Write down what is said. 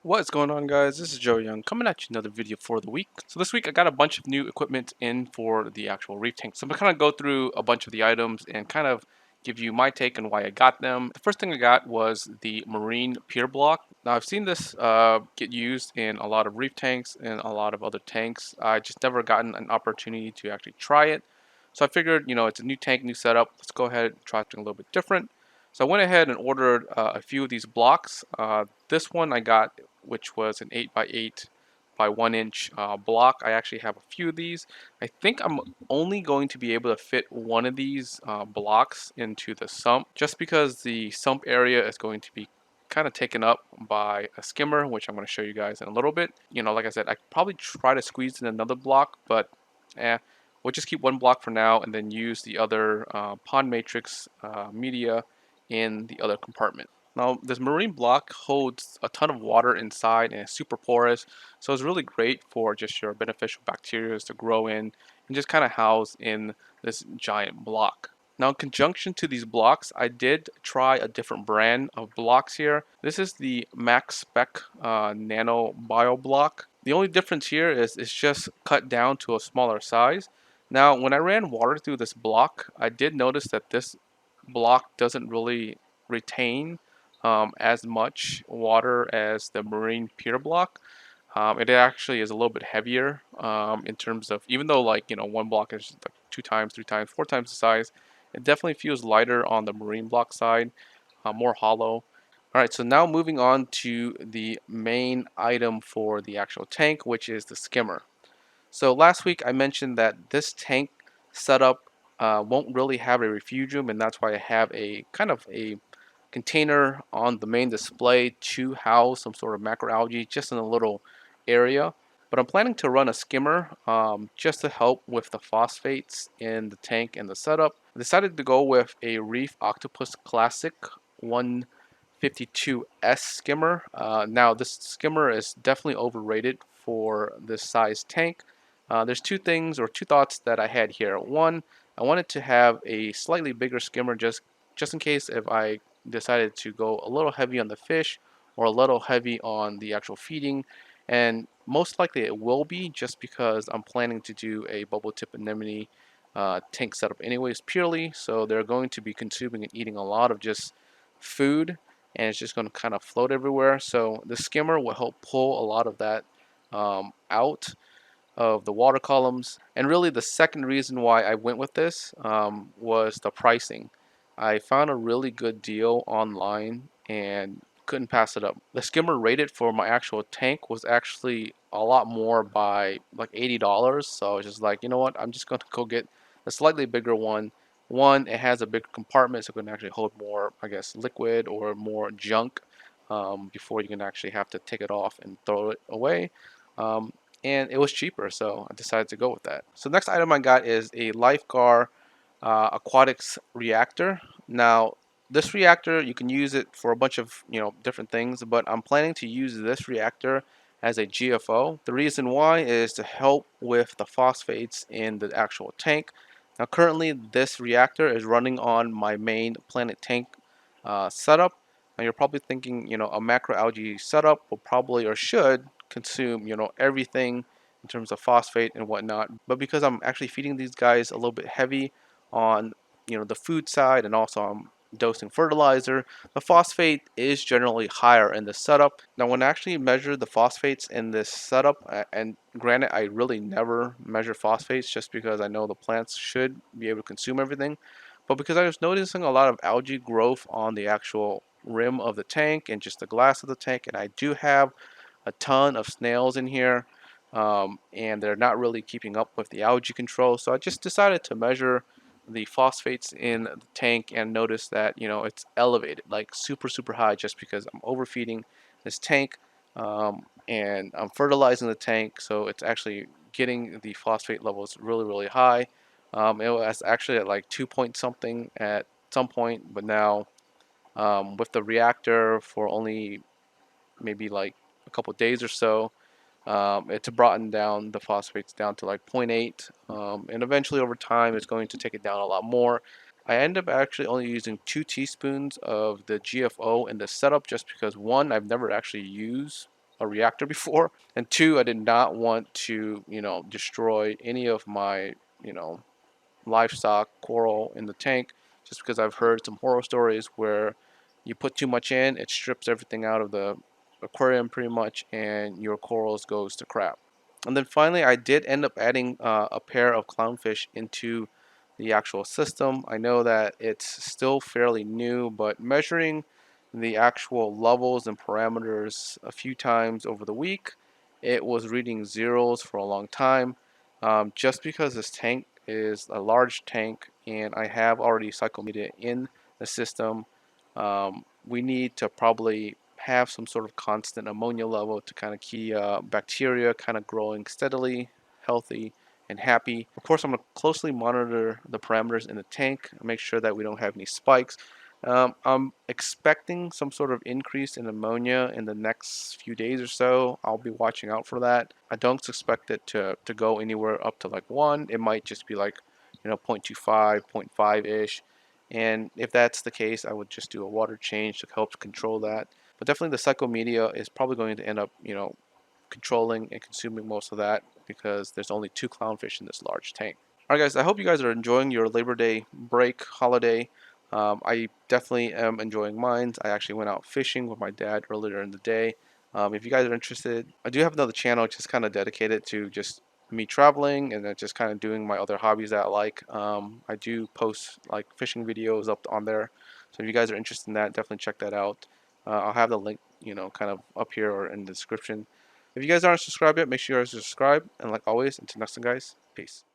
What's going on, guys? This is Joe Young coming at you another video for the week. So this week I got a bunch of new equipment in for the actual reef tank. So I'm gonna kind of go through a bunch of the items and kind of give you my take on why I got them. The first thing I got was the marine pier block. Now I've seen this get used in a lot of reef tanks and a lot of other tanks. I just never gotten an opportunity to actually try it. So I figured, it's a new tank, new setup. Let's go ahead and try something a little bit different. So I went ahead and ordered a few of these blocks. This one I got, which was an 8x8 by 1 inch block. I actually have a few of these. I think I'm only going to be able to fit one of these blocks into the sump, just because the sump area is going to be kind of taken up by a skimmer, which I'm going to show you guys in a little bit. Like I said, I could probably try to squeeze in another block, but we'll just keep one block for now and then use the other pond matrix media in the other compartment. Now, this marine block holds a ton of water inside and it's super porous, so it's really great for just your beneficial bacteria to grow in and just kind of house in this giant block. Now, in conjunction to these blocks, I did try a different brand of blocks here. This is the Maxspect Nano Bio block. The only difference here is it's just cut down to a smaller size. Now, when I ran water through this block, I did notice that this block doesn't really retain as much water as the marine pier block. It actually is a little bit heavier in terms of, even though one block is like 2 times, 3 times, 4 times the size, it definitely feels lighter on the marine block side, more hollow. All right, so now moving on to the main item for the actual tank, which is the skimmer. So last week I mentioned that this tank setup won't really have a refugium, and that's why I have a kind of a container on the main display to house some sort of macroalgae just in a little area. But I'm planning to run a skimmer just to help with the phosphates in the tank and the setup. I decided to go with a Reef Octopus Classic 152S skimmer. Now this skimmer is definitely overrated for this size tank. There's two things or two thoughts that I had here. One, I wanted to have a slightly bigger skimmer just in case if I decided to go a little heavy on the fish or a little heavy on the actual feeding, and most likely it will be, just because I'm planning to do a bubble tip anemone tank setup anyways purely, so they're going to be consuming and eating a lot of just food, and it's just going to kind of float everywhere. So the skimmer will help pull a lot of that out of the water columns. And really the second reason why I went with this was the pricing. I found a really good deal online and couldn't pass it up. The skimmer rated for my actual tank was actually a lot more by like $80. So I was just like, you know what, I'm just going to go get a slightly bigger one. One, it has a bigger compartment, so it can actually hold more, I guess, liquid or more junk before you can actually have to take it off and throw it away. And it was cheaper, so I decided to go with that. So next item I got is a Lifegard Aquatics Reactor. Now this reactor, you can use it for a bunch of different things, but I'm planning to use this reactor as a GFO. The reason why is to help with the phosphates in the actual tank. Now currently this reactor is running on my main Planet Tank setup. Now you're probably thinking, a macroalgae setup will probably or should consume, everything in terms of phosphate and whatnot. But because I'm actually feeding these guys a little bit heavy on, the food side, and also I'm dosing fertilizer, the phosphate is generally higher in this setup. Now when I actually measure the phosphates in this setup, and granted I really never measure phosphates just because I know the plants should be able to consume everything, but because I was noticing a lot of algae growth on the actual rim of the tank and just the glass of the tank, and I do have a ton of snails in here, and they're not really keeping up with the algae control. So I just decided to measure the phosphates in the tank and notice that it's elevated, like super high, just because I'm overfeeding this tank, and I'm fertilizing the tank, so it's actually getting the phosphate levels really high. It was actually at like 2 point something at some point, but now with the reactor for only maybe like a couple days or so, it's brought down the phosphates down to like 0.8, and eventually over time it's going to take it down a lot more. I end up actually only using 2 teaspoons of the GFO in the setup, just because one, I've never actually used a reactor before, and two, I did not want to, destroy any of my, you know, livestock coral in the tank, just because I've heard some horror stories where you put too much in, it strips everything out of the aquarium pretty much, and your corals goes to crap. And then finally, I did end up adding a pair of clownfish into the actual system. I know that it's still fairly new, but measuring the actual levels and parameters a few times over the week, it was reading zeros for a long time. Just because this tank is a large tank and I have already cycle media in the system, we need to probably have some sort of constant ammonia level to kind of keep bacteria kind of growing steadily, healthy, and happy. Of course, I'm going to closely monitor the parameters in the tank, make sure that we don't have any spikes. I'm expecting some sort of increase in ammonia in the next few days or so. I'll be watching out for that. I don't expect it to go anywhere up to like 1. It might just be like, 0.25, 0.5-ish. And if that's the case, I would just do a water change to help control that. But definitely the psychomedia is probably going to end up, controlling and consuming most of that because there's only 2 clownfish in this large tank. Alright guys, I hope you guys are enjoying your Labor Day break holiday. I definitely am enjoying mine. I actually went out fishing with my dad earlier in the day. If you guys are interested, I do have another channel just kind of dedicated to just me traveling and then just kind of doing my other hobbies that I like. I do post like fishing videos up on there. So if you guys are interested in that, definitely check that out. I'll have the link, kind of up here or in the description. If you guys aren't subscribed yet, make sure you guys subscribe. And like always, until next time, guys, peace.